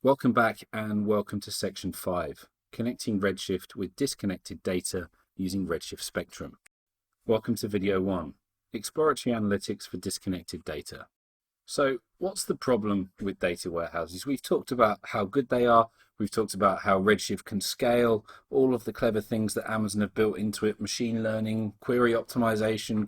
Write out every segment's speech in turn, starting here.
Welcome back and welcome to section 5, connecting Redshift with disconnected data using Redshift Spectrum. Welcome to video 1, Exploratory Analytics for Disconnected Data. So what's the problem with data warehouses? We've talked about how good they are. We've talked about how Redshift can scale, all of the clever things that Amazon have built into it, machine learning, query optimization,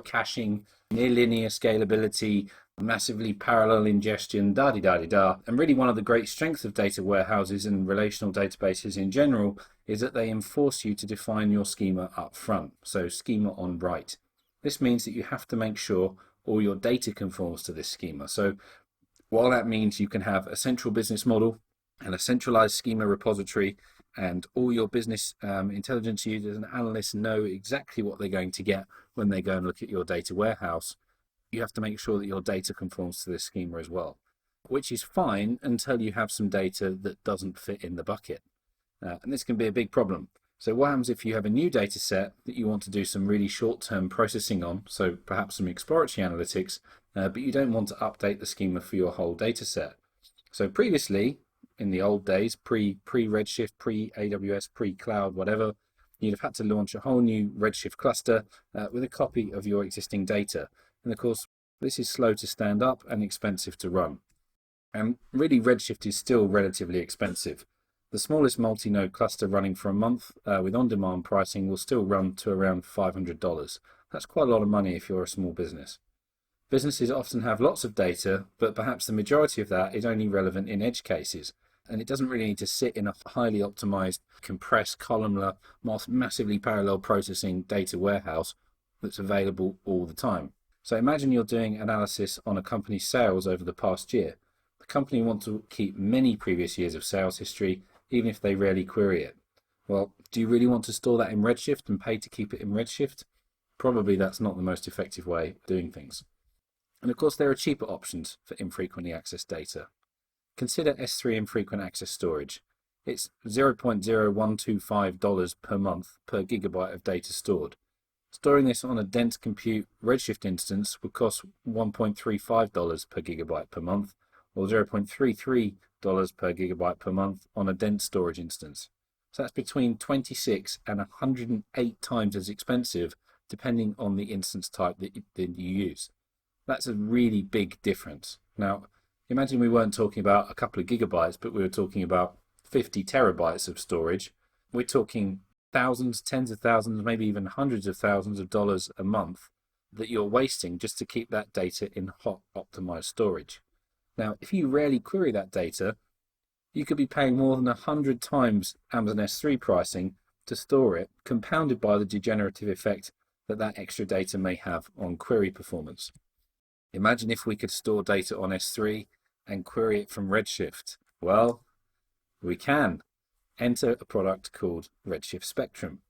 caching, near linear scalability, massively parallel ingestion, da-di-da-di-da. And really one of the great strengths of data warehouses and relational databases in general is that they enforce you to define your schema up front, so schema on write. This means that you have to make sure all your data conforms to this schema. So while that means you can have a central business model and a centralized schema repository, and all your business intelligence users and analysts know exactly what they're going to get when they go and look at your data warehouse, you have to make sure that your data conforms to this schema as well, which is fine until you have some data that doesn't fit in the bucket. And this can be a big problem. So what happens if you have a new data set that you want to do some really short-term processing on, so perhaps some exploratory analytics, but you don't want to update the schema for your whole data set. So previously, in the old days, pre-Redshift, pre-AWS, pre-cloud, whatever, you'd have had to launch a whole new Redshift cluster with a copy of your existing data. And of course, this is slow to stand up and expensive to run. And really, Redshift is still relatively expensive. The smallest multi-node cluster running for a month with on-demand pricing will still run to around $500. That's quite a lot of money if you're a small business. Businesses often have lots of data, but perhaps the majority of that is only relevant in edge cases. And it doesn't really need to sit in a highly optimized, compressed, columnar, massively parallel processing data warehouse that's available all the time. So imagine you're doing analysis on a company's sales over the past year. The company wants to keep many previous years of sales history, even if they rarely query it. Well, do you really want to store that in Redshift and pay to keep it in Redshift? Probably that's not the most effective way of doing things. And of course, there are cheaper options for infrequently accessed data. Consider S3 infrequent access storage. It's $0.0125 per month per gigabyte of data stored. Storing this on a dense compute Redshift instance would cost $1.35 per gigabyte per month, or $0.33 per gigabyte per month on a dense storage instance. So that's between 26 and 108 times as expensive, depending on the instance type that you use. That's a really big difference. Now, imagine we weren't talking about a couple of gigabytes, but we were talking about 50 terabytes of storage. We're talking thousands, tens of thousands, maybe even hundreds of thousands of dollars a month that you're wasting just to keep that data in hot optimized storage. Now, if you rarely query that data, you could be paying more than 100 times Amazon S3 pricing to store it, compounded by the degenerative effect that that extra data may have on query performance. Imagine if we could store data on S3 and query it from Redshift. Well, we can. Enter a product called Redshift Spectrum.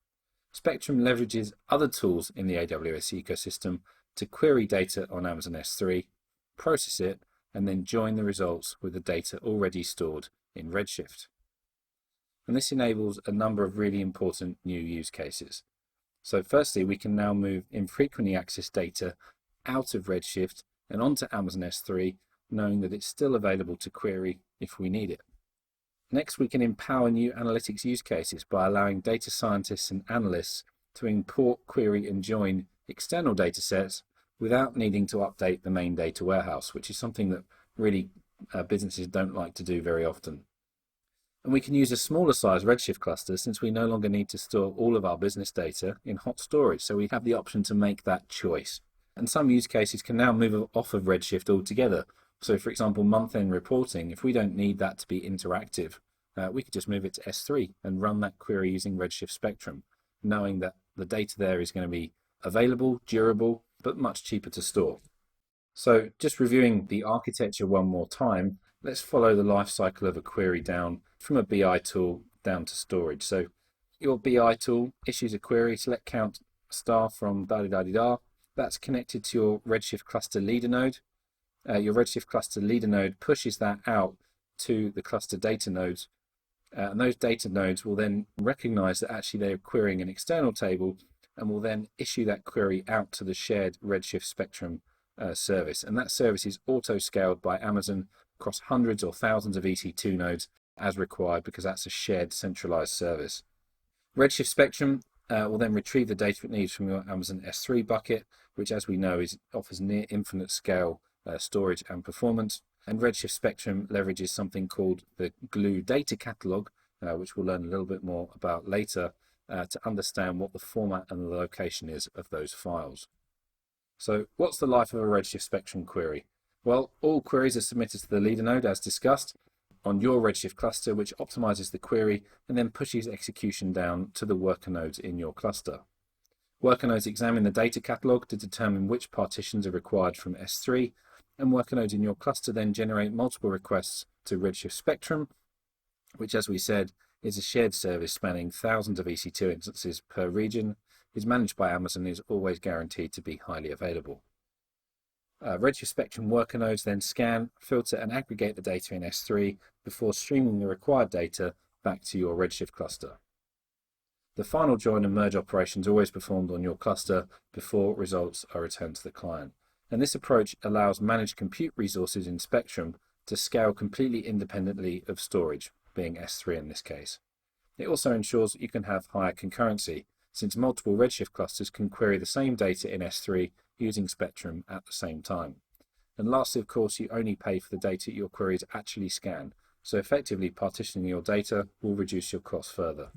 Spectrum leverages other tools in the AWS ecosystem to query data on Amazon S3, process it, and then join the results with the data already stored in Redshift. And this enables a number of really important new use cases. So firstly, we can now move infrequently accessed data out of Redshift and onto Amazon S3, knowing that it's still available to query if we need it. Next, we can empower new analytics use cases by allowing data scientists and analysts to import, query, and join external data sets without needing to update the main data warehouse, which is something that really businesses don't like to do very often. And we can use a smaller size Redshift cluster since we no longer need to store all of our business data in hot storage, so we have the option to make that choice. And some use cases can now move off of Redshift altogether. So for example, month-end reporting, if we don't need that to be interactive, we could just move it to S3 and run that query using Redshift Spectrum, knowing that the data there is going to be available, durable, but much cheaper to store. So just reviewing the architecture one more time, let's follow the life cycle of a query down from a BI tool down to storage. So your BI tool issues a query, select count star from da-da-da-da. That's connected to your Redshift cluster leader node. Your Redshift cluster leader node pushes that out to the cluster data nodes. And those data nodes will then recognize that actually they're querying an external table and will then issue that query out to the shared Redshift Spectrum service. And that service is auto-scaled by Amazon across hundreds or thousands of EC2 nodes as required, because that's a shared centralized service. Redshift Spectrum will then retrieve the data it needs from your Amazon S3 bucket, which, as we know, offers near infinite scale storage and performance. And Redshift Spectrum leverages something called the Glue data catalog, which we'll learn a little bit more about later, to understand what the format and the location is of those files. So what's the life of a Redshift Spectrum query? Well, all queries are submitted to the leader node as discussed on your Redshift cluster, which optimizes the query and then pushes execution down to the worker nodes in your cluster. Worker nodes examine the data catalog to determine which partitions are required from S3, and worker nodes in your cluster then generate multiple requests to Redshift Spectrum, which, as we said, is a shared service spanning thousands of EC2 instances per region, is managed by Amazon, and is always guaranteed to be highly available. Redshift Spectrum worker nodes then scan, filter and aggregate the data in S3 before streaming the required data back to your Redshift cluster. The final join and merge operation is always performed on your cluster before results are returned to the client. And this approach allows managed compute resources in Spectrum to scale completely independently of storage, being S3 in this case. It also ensures that you can have higher concurrency, since multiple Redshift clusters can query the same data in S3 using Spectrum at the same time. And lastly, of course, you only pay for the data your queries actually scan, so effectively partitioning your data will reduce your costs further.